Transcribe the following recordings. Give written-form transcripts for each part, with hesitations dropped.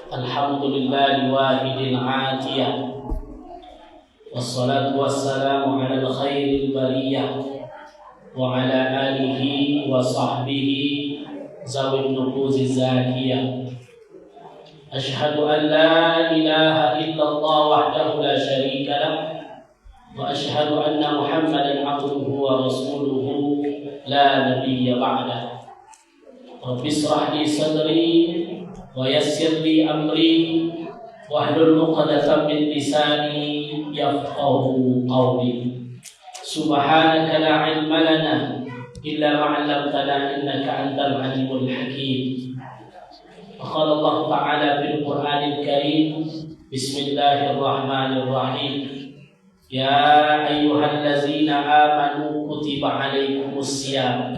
Alhamdulillah wahidil atiyah, wassalatu wassalamu ala khairil bariyah wa ala alihi wa sahbihi zawin nufuzi zakiyah. Ashhadu an la ilaha illallah wahdahu la syarika lah, wa ashhadu anna Muhammadan abduhu wa rasuluhu la nabiyya ba'dah. Rabbi ishrah li sadri wa yassir li amri wahlul 'uqdatam min lisani yafqahu qawli. Subhanaka la 'ilma lana illa ma 'allamtana innaka antal 'alimul hakim. Qala Allah Ta'ala fil Qur'anil Karim, Bismillahirrahmanirrahim. Ya ayyuhallazina amanu kutiba 'alaikumus shiyam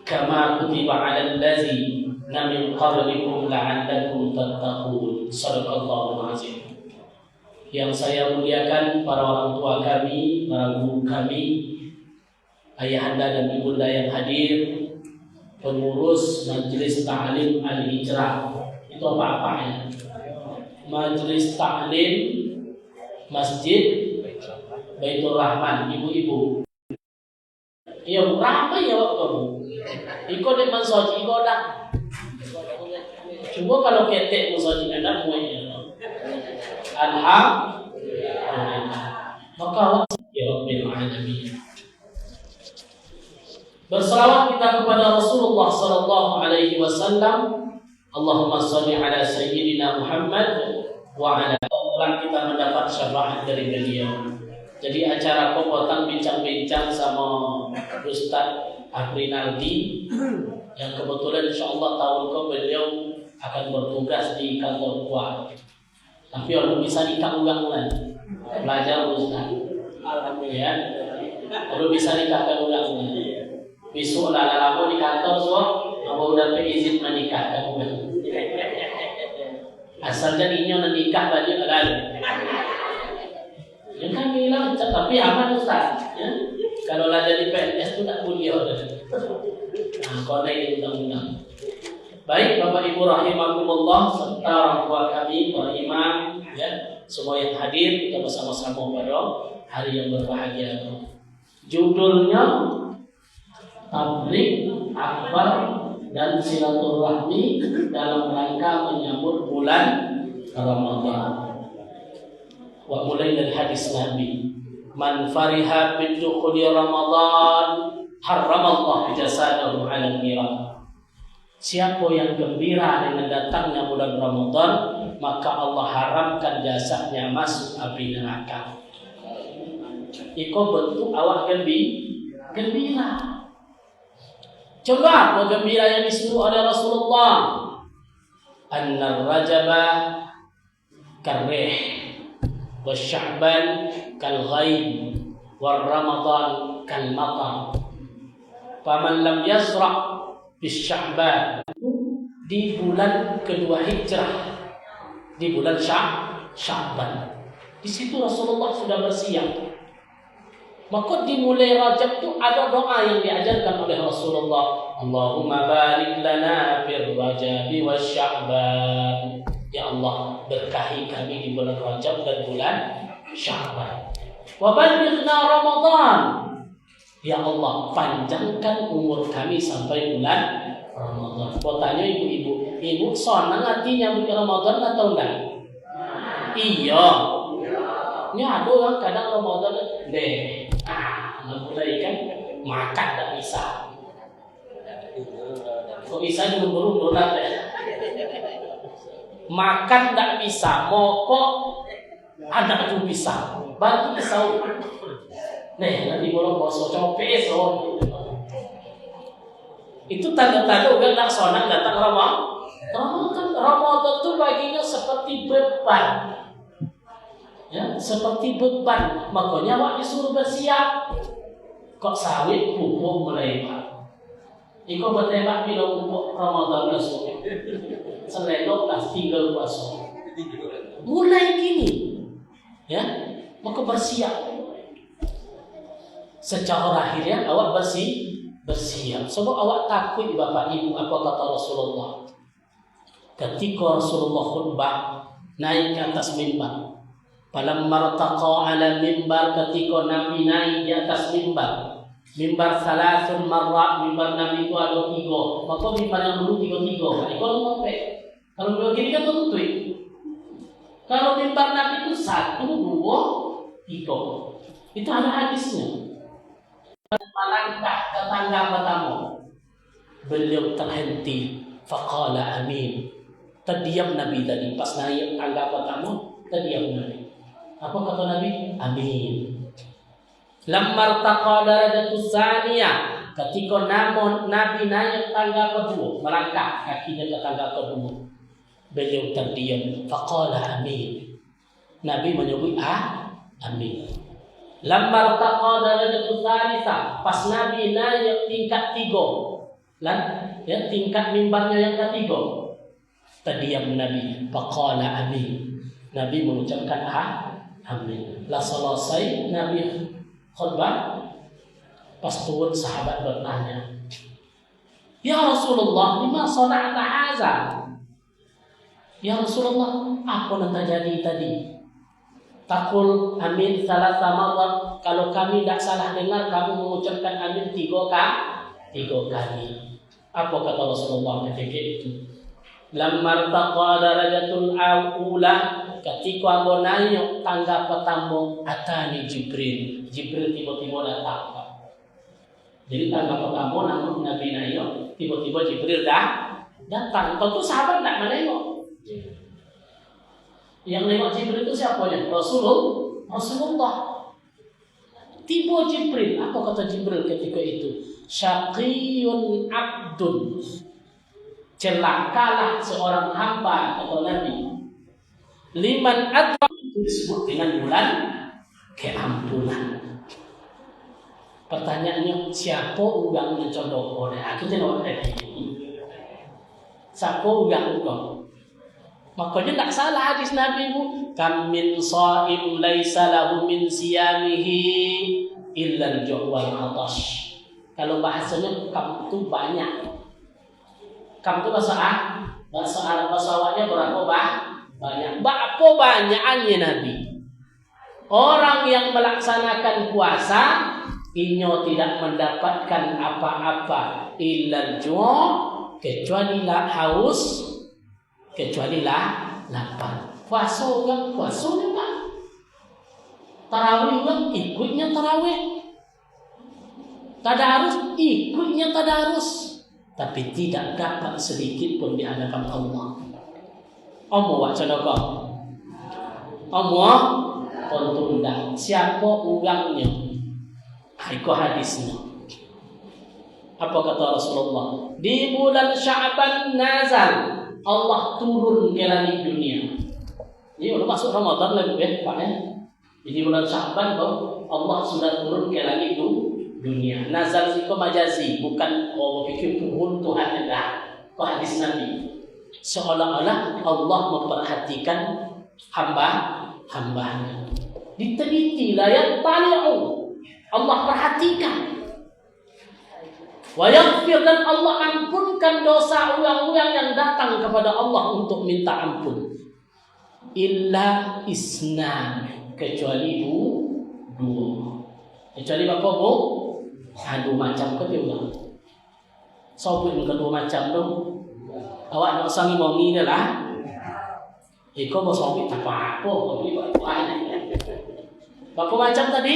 kama kutiba 'alal ladzina min qablikum la'allakum tattaqun. Shadaqallahul azim. Yang saya muliakan para orang tua kami, para guru kami, ayahanda dan ibunda yang hadir, pengurus Majelis Ta'lim Al-Hijrah. Itu apa-apanya? Majelis Ta'lim Masjid Baitur Rahman, ibu-ibu. Iya, berapa ya waktu kamu? Iko dek mansoji, iko dah. Coba kalau ketek mansoji anda muanya. Alhamdulillah. Maka ya Rabbil Alamin. Bersalawat kita kepada Rasulullah sallallahu alaihi wasallam. Allahumma shalli ala sayyidina Muhammad wa ala orang kita mendapat syafaat dari beliau. Jadi acara Kopotan bincang-bincang sama Ustaz Afrinaldi yang kebetulan insyaallah tahun ke beliau akan bertugas di kantor kuat. Tapi orang bisa nikah ulang lagi. Belajar Ustaz. Alhamdulillah. Kalau bisa nikahkan ulang lagi. Besok lah lama di kantor so, apa udah izin menikah kamu kan? Asal jadinya nikah baju lalu. Yang kan bilang tapi aman Ustaz. Ya? Kalau lah jadi PNS itu tak kuliah. Nah, kau ini undang-undang. Baik Bapak Ibu rahimakumullah serta orang tua kami, para imam, ya, semua yang hadir kita bersama-sama pada hari yang berbahagia. Judulnya Tabligh Akbar dan Silaturahmi dalam rangka menyambut bulan Ramadan. Wa mulai dari hadis Nabi, man fariha bidukhuli Ramadan harramallahu jasadahu 'alal nar. Siapa yang gembira dengan datangnya bulan Ramadan, maka Allah haramkan jasadnya masuk api neraka. Iko bentuk awak gembira. Coba apa gembira yang disuruh oleh Rasulullah? Annar rajaba karrih wa sya'ban kal ghaib wa ramadan kal matar. Faman lam yasra' bis sya'ban, di bulan kedua hijrah, di bulan Sya'ban. Di situ Rasulullah sudah bersiap. Maka dimulai Rajab itu ada doa yang diajarkan oleh Rasulullah. Allahumma barik lana fil Rajabi wa Sya'ban. Ya Allah, berkahi kami di bulan Rajab dan bulan Sya'ban. Wa balighna Ramadan. Ya Allah, panjangkan umur kami sampai bulan Ramadan. Kau tanya ibu-ibu, ibu senang hatinya bulan Ramadan atau enggak? Iya. Ini ada orang kadang Ramadan deh. Mulai kan makan tak bisa. Kok bisa dulu donat ya? Makan tak bisa, mokok anak tu bisa. Bantu sahur. Nih, nanti bolong poso cope so. Itu tanda-tanda udah nak sonang datang Ramadan. Ramadan tu baginya seperti beban. Ya, seperti beban. Makanya awak disuruh bersiap. Kok sawit pupuk mulai pak. Iko bertembak bilang pupuk Ramadan besok. Selenok tak tinggal puasa. Mulai gini, ya, maka bersiap. Secara lahirnya awak bersiap. Sebab awak takut bapak ibu apa kata Rasulullah. ketika Rasulullah khutbah naik ke atas mimbar. Falamma martaqa ala mimbar, ketika Nabi naik di atas mimbar. Mimbar salasun marrat, mimbar Nabi itu ada 3. Maka mimbar yang dulu 3. Kalau ngompe, kalau begini kan tutup. Kalau mimbar Nabi itu 1, 2, 3. Itu ada hadisnya. Melangkah ke tangga pertama, beliau terhenti. Faqala amin. Terdiam Nabi tadi. Pas naik tangga pertama, terdiam Nabi. Apa kata Nabi? Amin. Lamma irtaqa darajatus tsaniyah, ketika Nabi naik tangga kedua, melangkah kakinya ke tangga kedua, beliau terdiam. Faqala amin. Nabi menyebut amin. Lamma irtaqa darajatus tsalitsah, pas Nabi naik tingkat 3, tingkat mimbarnya yang ketiga, terdiam Nabi. Faqala amin. Nabi mengucapkan amin. Lah selesai Nabi khutbah, pas turun sahabat bertanya, ya Rasulullah, lima sana'ta hadza? Ya Rasulullah, apa yang terjadi tadi? Takul amin salasa marrat. Kalau kami tidak salah dengar, kamu mengucapkan amin 3 kali. Apa kata Rasulullah ketika itu? Lamma irtaqa darajatul ula, ketika aku naik tangga pertama, atani Jibril. Jibril tiba-tiba datang. Jadi tangga pertama namun Nabi naik, tiba-tiba Jibril datang. Tentu sahabat tidak menengok. Yang nengok Jibril itu siapanya? Rasulullah. Tiba Jibril. Apa kata Jibril ketika itu? Syaqiyun abdun. Celakalah seorang hamba, kata Nabi. Liman adra, itu disebut dengan bulan keampunan. Pertanyaannya, siapa uang mencodok oleh aku tengok tadi. Siapa uang engkau? Makanya tak salah hadis Nabi bu. Kam min sha'im laisa lahu min siyamihi illa al-ju' wal 'atash. Kalau bahasanya kam itu banyak. Kam itu bahasa Arab, bahasa awalnya berapa banyak. Berapa banyaknya Nabi? Orang yang melaksanakan puasa, inyo tidak mendapatkan apa-apa illal ju', kecuali haus, kecuali lapar. Puasa orang puasa juga. Tarawih orang ikutnya tarawih. Tadarus ikutnya tadarus. Tapi tidak dapat sedikit pun di hadapan Allah. Allah wacana kau. Allah kontunda. Siapa orangnya? Itu hadisnya. Apa kata Rasulullah? Di bulan Sya'ban nazal, Allah turun ke langit dunia. Ini udah masuk Ramadan lagi Pak ya. Jadi bulan Sya'ban Allah sudah turun ke langit dunia. Nazal itu majazi, bukan Allah pikir turun Tuhan ada. Itu hadis Nabi. Seolah-olah Allah memperhatikan hamba-hambanya. Diteliti layak tali'u. Allah perhatikan. Wa yaghfir, dan Allah ampunkan dosa orang-orang yang datang kepada Allah untuk minta ampun. Illa isnan, kecuali dua. Kecuali apa bu? Dua macam kedua. Sobut kedua macam tu. Awak nak sangi mongi dia lah. Iko mau sobut apa? Berapa macam tadi?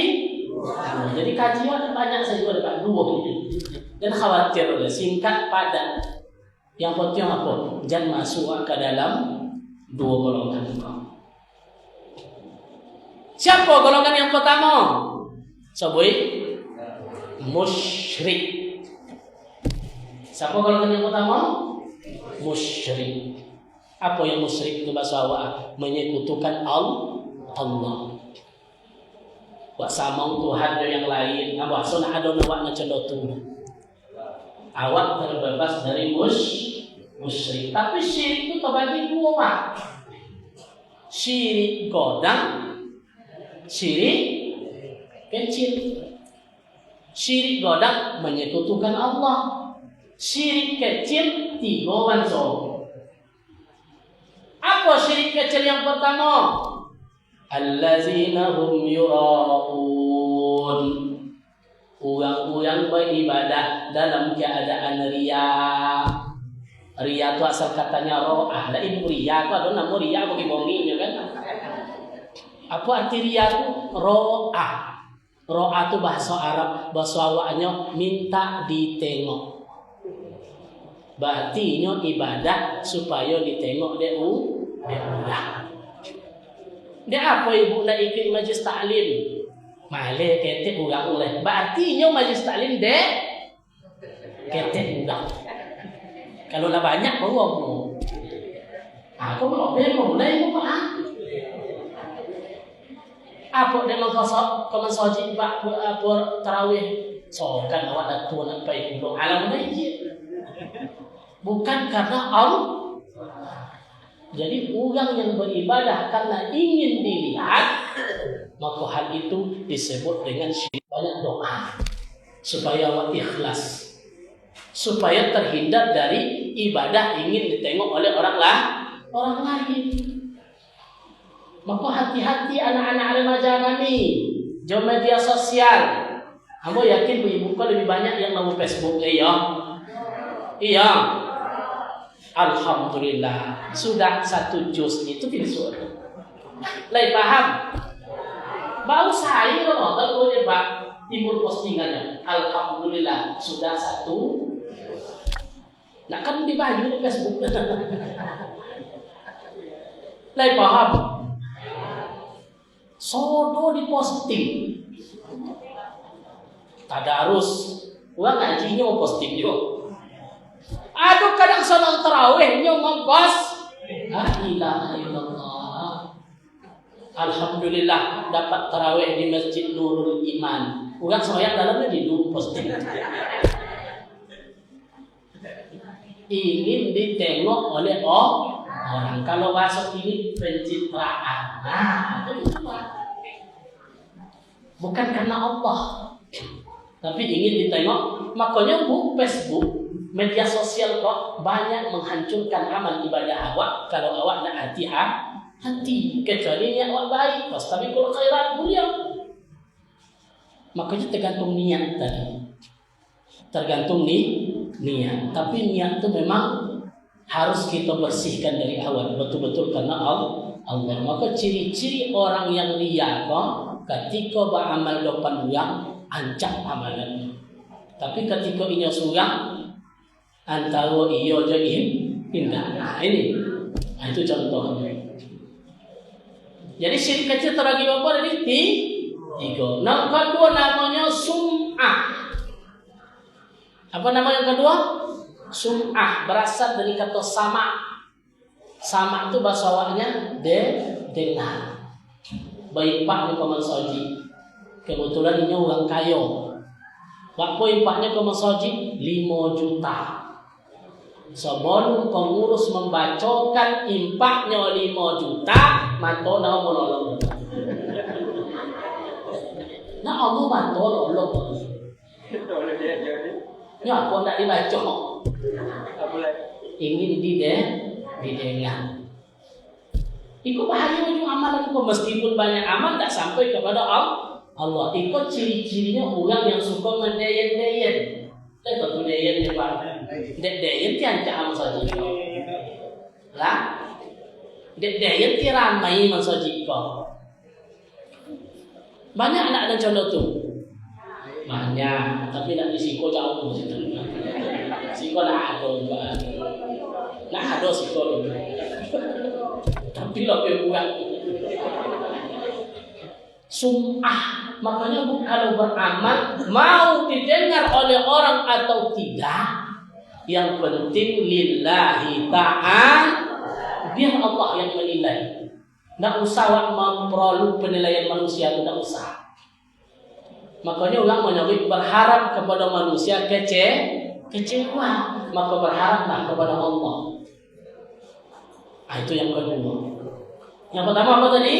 Jadi kajian banyak saya juga dapat 2 ini. Dan khawatir singkat padat. Yang penting apa? Jangan masuk ke dalam 2 golongan. Siapa golongan yang pertama? Sebut musyrik. Siapa golongan yang pertama? Musyrik. Apa yang musyrik itu bahasa awak? Menyekutukan Allah. Wak sama Tuhan yang lain. Awak sudah ada awak nak cedotu. Awak terbebas dari musyrik. Tapi syirik itu terbagi 2 Pak. Syirik godang, syirik kecil. Syirik godang menyekutukan Allah. Syirik kecil 3 banso. kecil yang pertama, allazina hum yura'un. Orang-orang beribadah dalam keadaan riya. Riya itu asal katanya ro'ah. Lah ibu riya itu ada nama riya bagi bonginya kan. Apa arti riya itu? Ro'ah. Ro'ah itu bahasa Arab, bahasa awaknya minta ditengok. Berarti nyo ibadah supaya ditengok dia udah. Dia apa ibu nak ikut majlis taklim? Malih ketek orang oleh. Berarti nyo majlis taklim dek ketek udah. Kalau lah banyak baru apa? Aku mau mulai apa? Apa dia mengkosok kemensoji bak tarawih? Sokan awak dah tua nak pergi pulang alam ni. Bukan karena Allah. Jadi orang yang beribadah karena ingin dilihat, maka hal itu disebut dengan syirik. Banyak doa supaya awak ikhlas, supaya terhindar dari ibadah ingin ditengok oleh orang lain. Maka hati-hati anak-anak remaja kami di media sosial. Kamu yakin ibu kau lebih banyak yang nama Facebook? Iya. Alhamdulillah. Sudah 1 juz itu tidak suara. Lai paham? Baru saya kalau tahu dia Pak timbul postingannya. Alhamdulillah sudah 1. Nak kan di baju di Facebook. Lai paham? Sodo di posting. Tadarus. Orang ngajinya mau posting juga. Aduh kadang soal tarawihnya ngongkos. La ilaha illallah. Alhamdulillah dapat tarawih di Masjid Nurul Iman. Orang soal dalamnya di posting. Ingin ditengok oleh orang. Kalau masuk ini pencitraan. Nah, itu bukan karena Allah, tapi ingin ditengok. Makanya Facebook, media sosial kok banyak menghancurkan amal ibadah awak kalau awak nak hati-hati. Kecuali niat awak baik, tapi kalau khairat mulia. Makanya tergantung niat tadi. Tergantung niat. Tapi niat itu memang harus kita bersihkan dari awal betul-betul karena Allah. Maka ciri-ciri orang yang riya ketika beramal depan orang ancam amalannya. Tapi ketika inya surang antara iyo jadi pindah. Nah ini, itu contohnya. Jadi syirik kecil terbagi berapa? Jadi 3. Yang kedua namanya sum'ah. Apa nama yang kedua? Sum'ah, berasal dari kata sama. Sama itu bahasa awalnya dengar. Baik pak ni paman soji. Kebetulan ini orang kaya. Waktu impaknya ke masjid 5 juta. Sebelum pengurus membacakan impaknya 5 juta, manto dah menolong. Nah, Allah manto nolong. Ya, aku nak dibaca. Ingin didengar. Ikut bahaya ujung amalan kau meskipun banyak amal tak sampai kepada Allah. Ikut ciri-cirinya orang yang suka mendayan-dayan. Betul dayan ni Pak. Dayan tiang cakap saja. Lah, dayan ti ramai masjid kau. Banyak anak ada contoh tu. Banyak, tapi nak disiko jauh situ. Siko nak ada juga. Nak ada siko tu. Tapi lebih kurang. Sum'ah, makanya kalau beramal mau didengar oleh orang atau tidak, yang penting lillahi ta'ala, biar Allah yang menilai. Tidak usah memperoleh penilaian manusia, tidak usah. Makanya orang menyebut berharap kepada manusia kecewa, maka berharaplah kepada Allah. Itu yang kedua. Yang pertama apa tadi?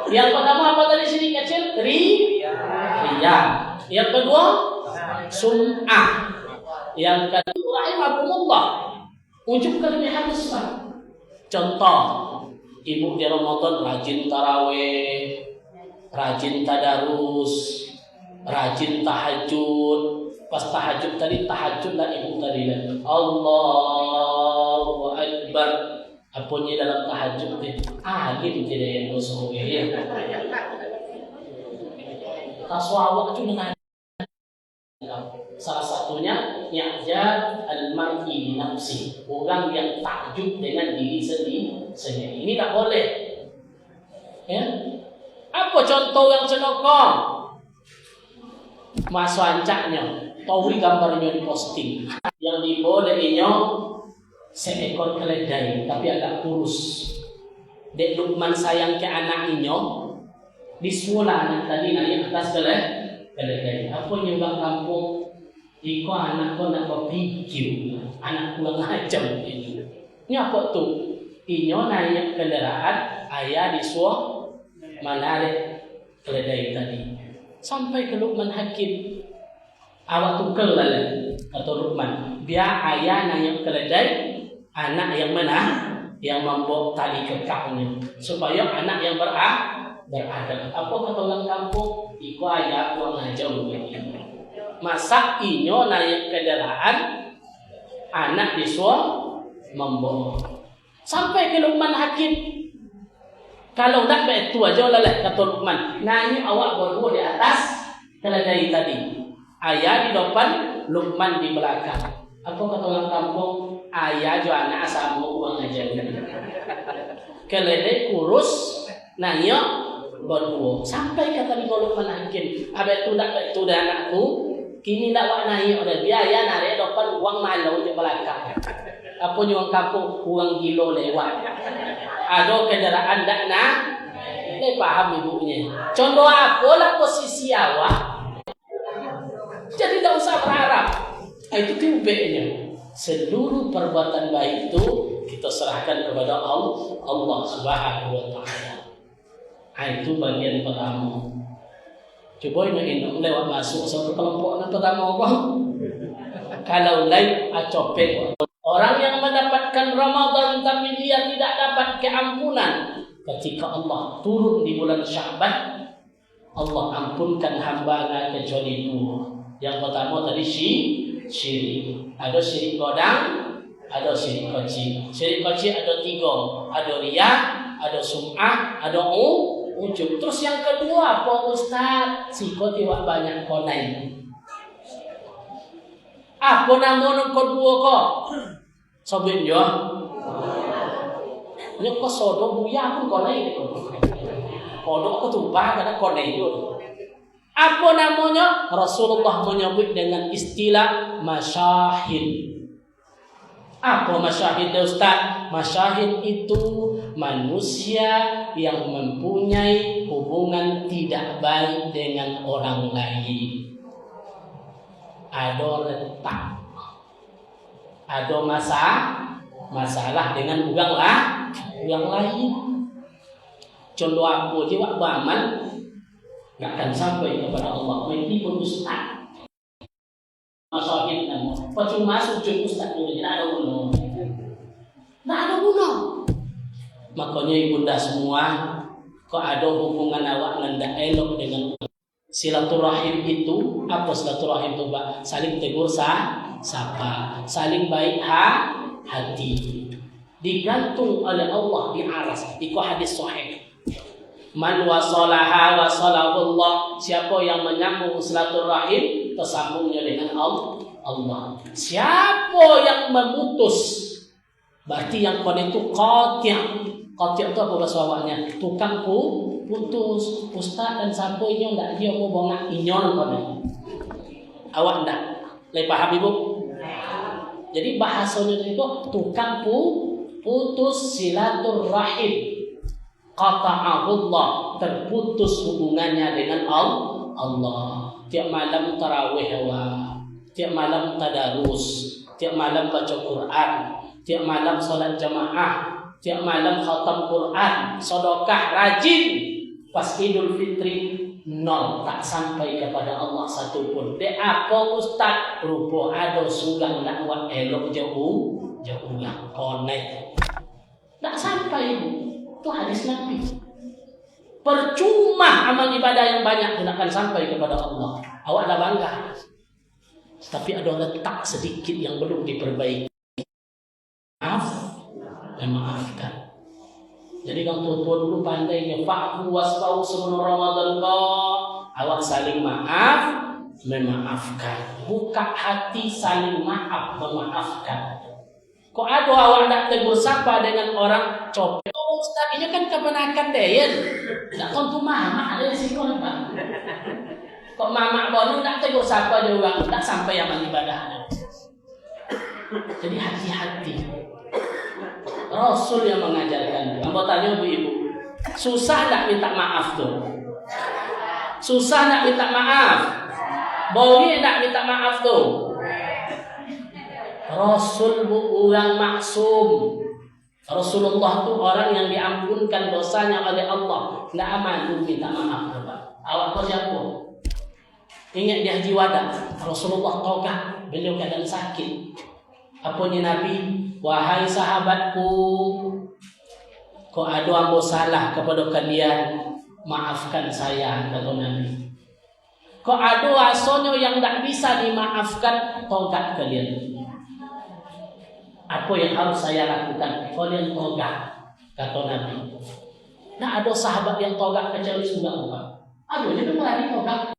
Yang pertama apa tadi sini kecil? Riya. Yang kedua sum'ah. Yang kedua rahimahumullah. Ujung lebih halus Pak. Contoh, ibu di Ramadan rajin taraweh, rajin tadarus, rajin tahajud. Pas tahajud tadi, tahajudlah ibu tadi. Allahu Akbar. Apunnya dalam tahajud ni, alim tidak yang dosa ya. Tasawuf itu dengan salah satunya ya'jad al-mar'i nafsi, orang yang takjub dengan diri sendiri. Ini tak boleh. Ya. Apa contoh yang cenokong? Masuk ancaknya, tahu gambarnya di posting. Yang dibolehinya seekor keledai tapi agak kurus. Dek Lukman sayang ke anaknya, di sekolah anak tadi naik atas keledai. Apa nyumbang kampung? Iko anak ko nak berpikir, anak kurang ajar ini. Ini apa tu? Inyo naik kendaraan, ayah disuruh menarik keledai tadi. Sampai ke Luqman Hakim, awak tukel lah atau Luqman. Biar ayah naik keledai, anak yang mana? Yang membawa tali kekaknya, supaya anak yang beradab. Apa kata orang kampung? Iko ayah kurang ajar ini. Masa inyo naik kendaraan, anak disuruh membawa. Sampai ke Luqman Hakim. Kalau tak begitu aja lah kata Luqman. Nanya awak berdua di atas keledai tadi. Ayah di depan, Luqman di belakang. Apa kata orang kampung? Ayah jo anak sama uang aja. Keledai kurus, nanya berdua. Sampai kata di Luqman Hakim. Abang tu tak begitu dah anakku. Kini nak buat naik ada biaya narik depan uang malu di belakang. Apa nyuang kampung uang kilo lewat. Ada kendaraan tak nak. Dia faham ibunya. Contoh apalah posisi awak. Jadi tak usah berharap. Itu tibetnya. Seluruh perbuatan baik itu kita serahkan kepada Allah Subhanahu wa taala. Itu bagian pertama. Coba ini lewat masuk satu kelompok yang pertama apa? Kalau lain acopek. Orang yang mendapatkan Ramadan tapi dia tidak dapat keampunan, ketika Allah turun di bulan Sya'ban, Allah ampunkan hamba kecuali dua. Yang pertama tadi syirik. Ada syirik godang, ada syirik kecil. Syirik kecil ada tiga. Ada riya, ada sum'ah, ada ujub. Terus yang kedua apa Ustaz? Siko tiwak banyak konai. Apa nama yang kedua kok? Sobin yo. Ini kok sodo buya pun konai. Kodok aku tumpah karena konai itu. Apa namanya? Rasulullah menyebut dengan istilah masyahid. Apa masyahid Ustaz? Masyahid itu manusia yang mempunyai hubungan tidak baik dengan orang lain. Ada retak, ada masalah dengan orang lain. Contoh apa je wak beramal tak akan sampai kepada Allah. Meskipun Ustaz masyahid nama, percuma sujud Ustaz itu tidak ada guna. Tak ada guna. Makanya ibunda semua, kok ada hubungan awak nanda elok dengan silaturahim itu. Apa silaturahim itu, Pak? Saling tegur sapa, saling baik hati. Digantung oleh Allah di aras. Itu hadis sahih. Man wasalaha wasalahullah. Siapa yang menyambung silaturahim, tersambungnya dengan Allah. Siapa yang memutus, berarti yang kau itu qati'. Qati' itu apa bahasa awaknya? Tukang putus. Ustaz dan sampainya ndak dia mau bongak inyon kau. Awak ndak? Lagi paham ibu? Jadi bahasanya itu tukang putus silaturahim. Qata'ahullah, terputus hubungannya dengan Allah. Tiap malam tarawih, tiap malam tadarus, tiap malam baca Quran, tiap malam salat jamaah, tiap malam khatam Quran, sedekah rajin. Pas Idul Fitri nol, tak sampai kepada Allah satu pun. De apa Ustaz? Rupa ada sulang nak buat elok jauh. jauh ulang konek. Tak sampai ibu. Itu hadis Nabi. Percuma amal ibadah yang banyak tidak akan sampai kepada Allah. Awak dah bangga. Tapi ada letak sedikit yang belum diperbaiki. Maaf dan maafkan. Jadi kalau tua dulu pandainya fa'fu wasfa'u sebelum Ramadan kau, awak saling maaf, memaafkan. Buka hati saling maaf, memaafkan. Kok ada awak nak tegur sapa dengan orang copet? Oh, Ustaz, ini kan kebenakan dia. Tak tentu mama ada di situ apa? Kok mama bono nak tegur sapa juga tak sampai amal ibadahnya. Jadi hati-hati. Rasul yang mengajarkan. Ambo tanya ibu, susah tak minta maaf tuh? Susah tak minta maaf? Boleh tak minta maaf tuh? Rasul orang maksum. Rasulullah itu orang yang diampunkan dosanya oleh Allah. Tidak aman minta maaf. Awak kau siapa? Ingat di Haji Wada, Rasulullah togak, beliau keadaan sakit. Apanya Nabi? Wahai sahabatku, kau ada ambo salah kepada kalian, maafkan saya, kata Nabi. Kau ada asonya yang tak bisa dimaafkan, togak kalian. Apa yang harus saya lakukan? Kalian togak, kata Nabi. Nah, ada sahabat yang togak kecuali sudah bukan. Aduh, jadi berani togak.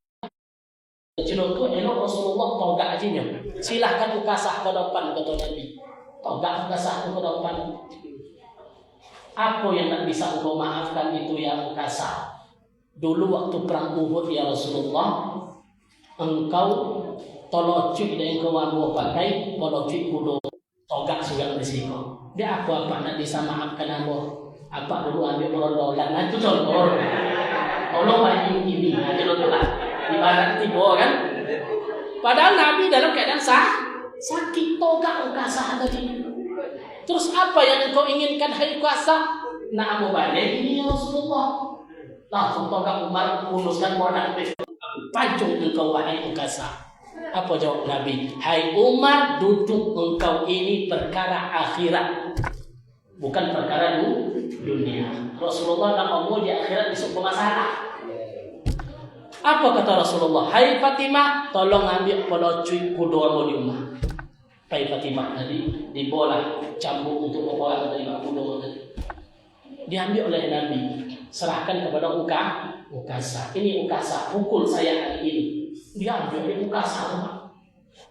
Kecil itu elok Rasulullah togak aja. Silahkan ukasah ke depan, kata Nabi. Togak ukasah ke depan. Apa yang tak bisa engkau maafkan itu yang ukasah. Dulu waktu perang Uhud ya Rasulullah, engkau tolocuk dan engkau mampu pakai tolocuk kudo. Togak sudah risiko. Dia apa nak bisa maafkan ambo? Apa dulu ambil berodolan? Nah itu contoh. Tolong bagi ini, aja lo tuh lah. Ibarat tiba kan. Padahal Nabi dalam keadaan sakit togak ukasah tadi. Terus apa yang engkau inginkan hai ukasah? Nak ambo balik ini ya Rasulullah. Langsung togak Umar uluskan modal pancung engkau wahai ukasah. Apa jawab Nabi? Hai Umar, duduk engkau ini perkara akhirat, bukan perkara dunia. Rasulullah nak ngomong di akhirat besok bermasalah. Apa kata Rasulullah? Hai Fatimah, tolong ambil pelocui kudo ambo di rumah. Hai Fatimah tadi dibola cambuk untuk membawa dari kudo tadi. Diambil oleh Nabi, serahkan kepada ukasah. Ini ukasah, pukul saya hari ini. Dia ambil ukasah.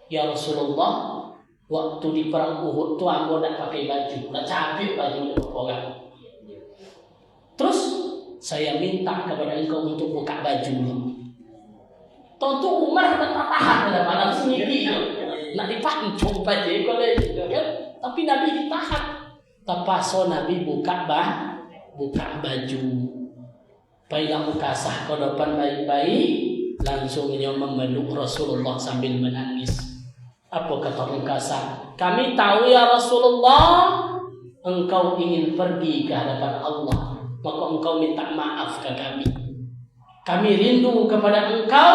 Ya Rasulullah, waktu di perang Uhud tu ambo nak pakai baju, nak capek baju untuk orang. Terus saya minta kepada engkau untuk buka bajumu. Tentu Umar tak tahan dalam malam sendiri. Nak dipancung baju kalau kan, tapi Nabi ditahan. Tapaso Nabi buka baju. Pailah ukasah ke depan baik-baik, langsung dia memeluk Rasulullah sambil menangis. Apa kata ukasah? Kami tahu ya Rasulullah, engkau ingin pergi ke hadapan Allah, maka engkau minta maaf ke kami. Kami rindu kepada engkau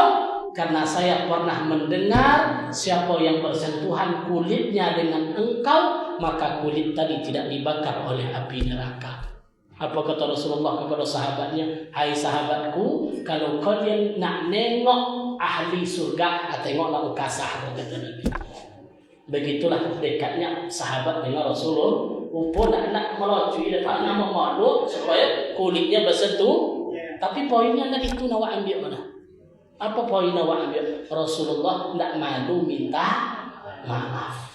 karena saya pernah mendengar siapa yang bersentuhan kulitnya dengan engkau, maka kulit tadi tidak dibakar oleh api neraka. Apa kata Rasulullah kepada sahabatnya? Hai sahabatku, kalau kalian nak nengok ahli surga, tengoklah ukasah, kata Nabi. Begitulah dekatnya sahabat dengan Rasulullah. Upun nak melocui depannya memaduk supaya kulitnya bersentuh. Tapi poinnya nak itu nak ambil mana? Apa poin nak ambil? Rasulullah nak malu minta maaf.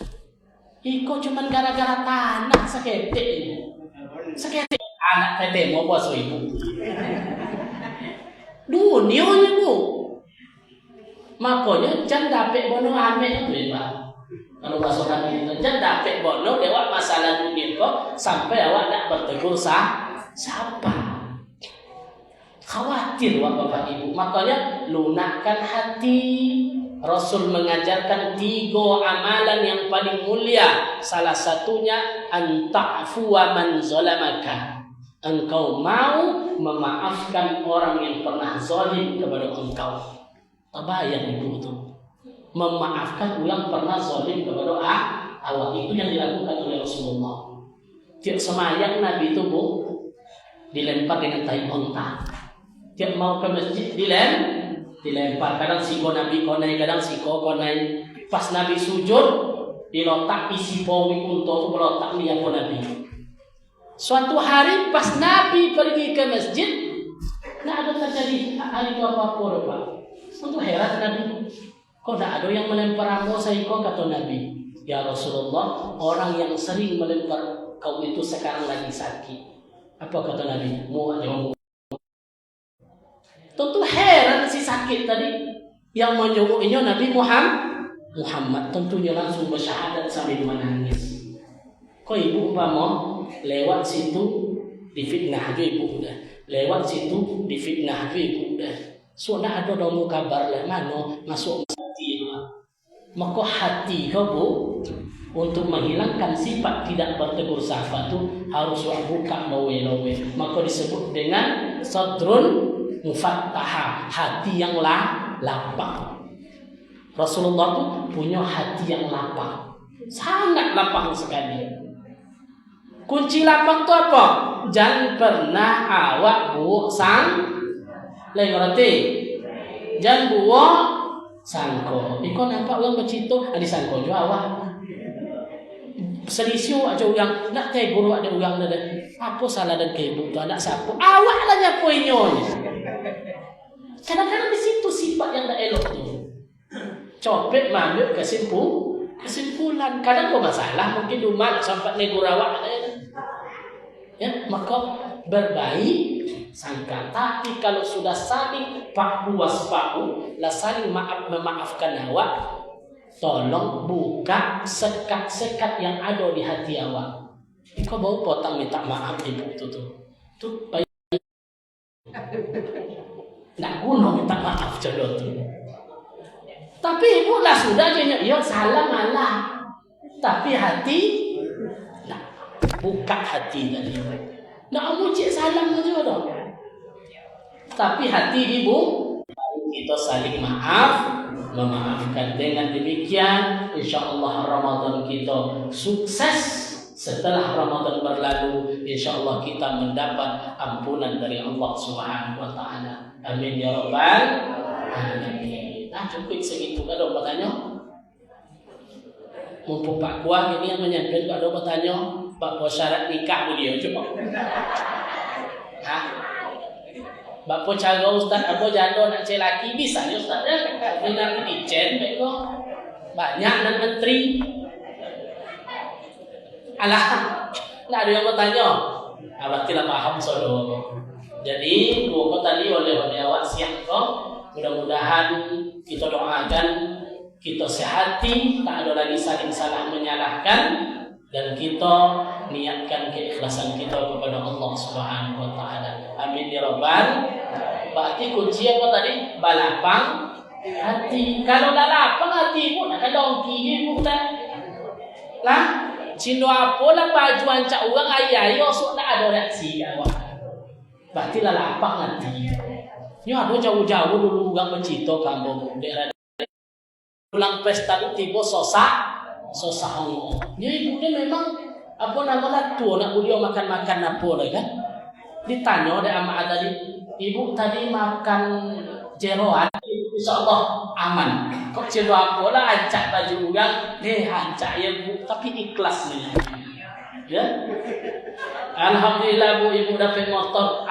Iko cuman gara-gara tanah seketik ini. Seketik anak tete mau puasa ibu. Dunia ni bu. Makanya jangan dapat bono ame tu ya. Kalau masalah itu jangan dapat bono lewat masalah dunia kok sampai awak nak bertegur siapa. Khawatir wak bapak ibu. Makanya lunakkan hati. Rasul mengajarkan 3 amalan yang paling mulia. Salah satunya anta'fuwa man zalamaka. Engkau mau memaafkan orang yang pernah zalim kepada engkau. Tabayang itu betul. Memaafkan yang pernah zalim kepada awak, itu yang dilakukan oleh Rasulullah. Tiap semayang Nabi itu dilempar dengan tai unta. Tiap mau ke masjid dilempar. Kadang siko Nabi konai, kadang siko konai. Pas Nabi sujud dilotak isi powi untuk melotak niat Nabi. Suatu hari pas Nabi pergi ke masjid, nggak ada terjadi hari itu apa-apa, Pak. Untuk heran Nabi, kok tidak ada yang melempar ambo saiko, kata Nabi. Ya Rasulullah, orang yang sering melempar kau itu sekarang lagi sakit. Apa kata Nabi? Mau jawab. Tentu heran si sakit tadi yang menjawabnya Nabi Muhammad. Tentunya langsung bersyahadat sambil menangis. Kok ibu mau lewat situ difitnah juga ibu udah. Lewat situ difitnah juga ibu udah. Sudah ada dong kabar lah mana masuk hati lah. Maka hati kau bu untuk menghilangkan sifat tidak bertegur sapa tu harus buka lowe. Maka disebut dengan sadrun mufattaha, hati yang lapang. Rasulullah tu punya hati yang lapang, sangat lapang sekali. Kunci lapang tu apa? Jangan pernah awak buuk sang. Lain berarti jangan buuk sangko. Iko nampak orang bercito ada sangko juga awak. Selisih aja orang nak teh guru ada orang ada. Apa salah dan kehidupan tu anak siapa? Awak lah nyapoinyo. Kadang-kadang di situ sifat yang tak elok tu. Copet mengambil kesimpulan. Kadang kau masalah mungkin rumah sampai negur awak ya, maka berbaik sangka. Tapi kalau sudah saling waspahu lah saling memaafkan awak, tolong buka sekat-sekat yang ada di hati awak. Kau bawa potong minta maaf ibu tu baik. Nak guna minta maaf jodoh tu. Tapi ibu lah sudah je ya salah malah. Tapi hati nak buka hati tadi. Nak muji salam aja dah. Tapi hati ibu kita saling memaafkan. Dengan demikian insyaallah Ramadan kita sukses. Setelah Ramadan berlalu, insyaallah kita mendapat ampunan dari Allah Subhanahu wa taala. Amin ya rabbal alamin. Cukup segitu. Ada bertanya? Mumpung Pak Kuah ini yang menyampaikan, ada bertanya? Bapak syarat nikah beliau coba. Bapak cara Ustaz apa jado nak cek laki bisa ya Ustaz ya? Nak dicen beko. Banyak dan menteri. Alah, nak ada yang bertanya. Berarti lah paham saudara. Jadi, buku tadi oleh awak siap kok. Mudah-mudahan kita doakan, kita sehati, tak ada lagi saling salah menyalahkan, dan kita niatkan keikhlasan kita kepada Allah Subhanahu wa taala. Amin ya rabbal. Berarti kunci apa tadi? Balapang hati. Kalau dah lapang hati pun nak dongki ibu dah. Lah, cindo apa lah bajuan cak orang ayah sok tak ada reaksi awak. Berarti lah lapang hati. Ni ada jauh-jauh dulu orang bercita kampung daerah pulang pesta tu tiba sosak hango. Ya ibu ni memang apa nama tua nak beliau makan-makan apa lah kan? Ditanya oleh amak tadi, ibu tadi makan jeroan, insyaallah aman. Kok jero apa lah ancak baju orang, ancak ya bu, tapi ikhlas ni. Ya. Alhamdulillah bu ibu dapat motor.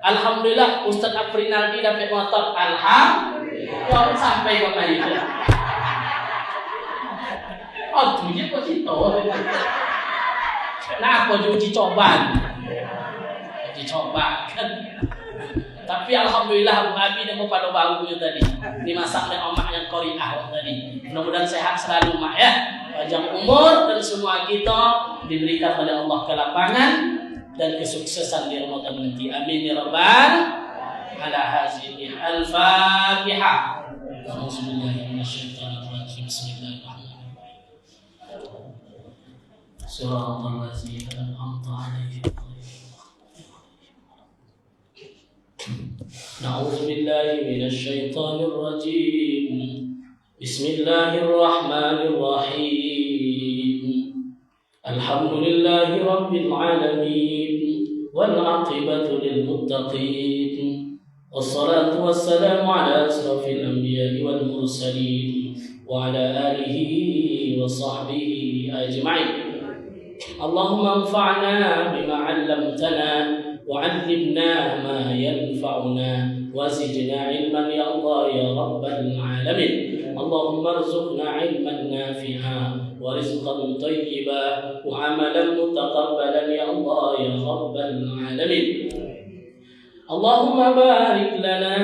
Alhamdulillah Ustaz Aprinaldi dapat motor. Alhamdulillah sampai ke mana? Oh tu je kok cerita. Nah apa uji coba kan. Tapi alhamdulillah Bu Abi dan pada bau tadi. Dimasak oleh omak yang Qori'ah tadi. Mudah-mudahan sehat selalu mak ya. Panjang umur dan semua kita diberikan oleh Allah kelapangan dan kesuksesan di Ramadan nanti. Amin ya rabbal alamin. Al-Fatihah. Bismillahirrahmanirrahim. Suratul ladzina an'amta 'alaihim. Na'udzu billahi minasy syaithanir rajim. Bismillahirrahmanirrahim. الحمد لله رب العالمين والعاقبة للمتقين والصلاة والسلام على أشرف الأنبياء والمرسلين وعلى آله وصحبه أجمعين. اللهم انفعنا بما علمتنا وعلمنا ما ينفعنا وزدنا علما يا الله يا رب العالمين. اللهم ارزقنا علما نافعا ورزقا طيبا وعملا متقبلا يا الله يا رب العالمين. اللهم بارك لنا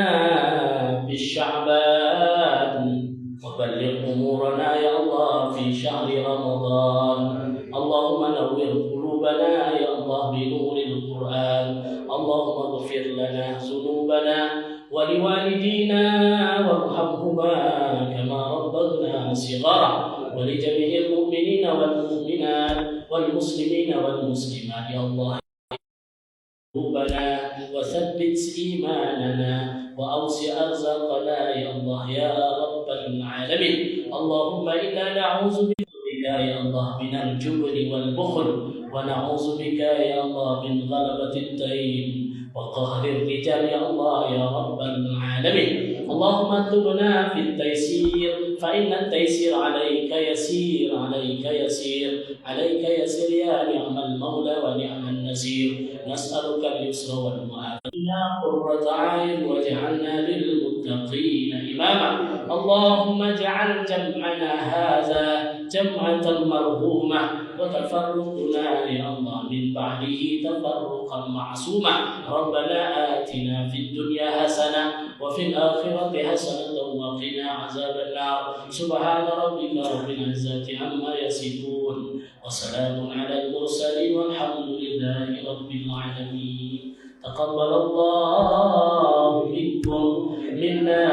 في الشعبان وبلغ أمورنا يا الله في شهر رمضان. اللهم نور قلوبنا يا الله بنور القرآن. اللهم اغفر لنا ذنوبنا ولوالدينا وارحمهما كما ربنا صغارا ولجميع المؤمنين والمؤمنات والمسلمين والمسلمات يا الله قلوبنا وثبت إيماننا وأوسع أرزاقنا يا الله يا رب العالمين. اللهم إنا نعوذ بك يا الله من الجبن والبخل ونعوذ بك يا الله من غلبة الدين وقهر الرجال يا الله يا رب العالمين. اللهم اكتبنا في التيسير فإن التيسير عليك يسير عليك يسير عليك يسير يا نعم المولى ونعم النصير. نسألك اليسر والمعافية قرة عين واجعلنا للمتقين إماما. اللهم اجعل جمعنا هذا جمعة مرحومة وتفرقنا يا الله من بعده تفرقا معصوما. ربنا آتنا في الدنيا حسنة وفي الآخرة حسنة وقنا عذاب النار. سبحان ربك رب العزة عما يصفون وسلام على المرسلين والحمد لله رب العالمين. تقبل الله منكم منا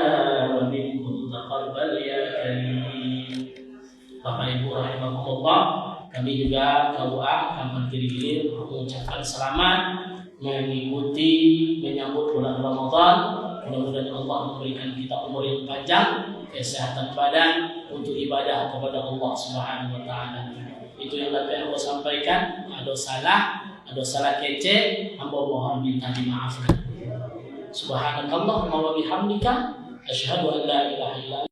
ومنكم تقبل يا كريم. Bapak Ibu rahimakumullah, kami juga KUA Kampung Gilir mengucapkan selamat mengikuti menyambut bulan Ramadan. Mudah-mudahan Allah memberikan kita umur yang panjang, kesehatan badan untuk ibadah kepada Allah Subhanahu wa taala. Itu yang dapat saya sampaikan. Ada salah kece, hamba mohon minta dimaafkan. Subhanakallahumma wa bihamdika asyhadu an la ilaha illa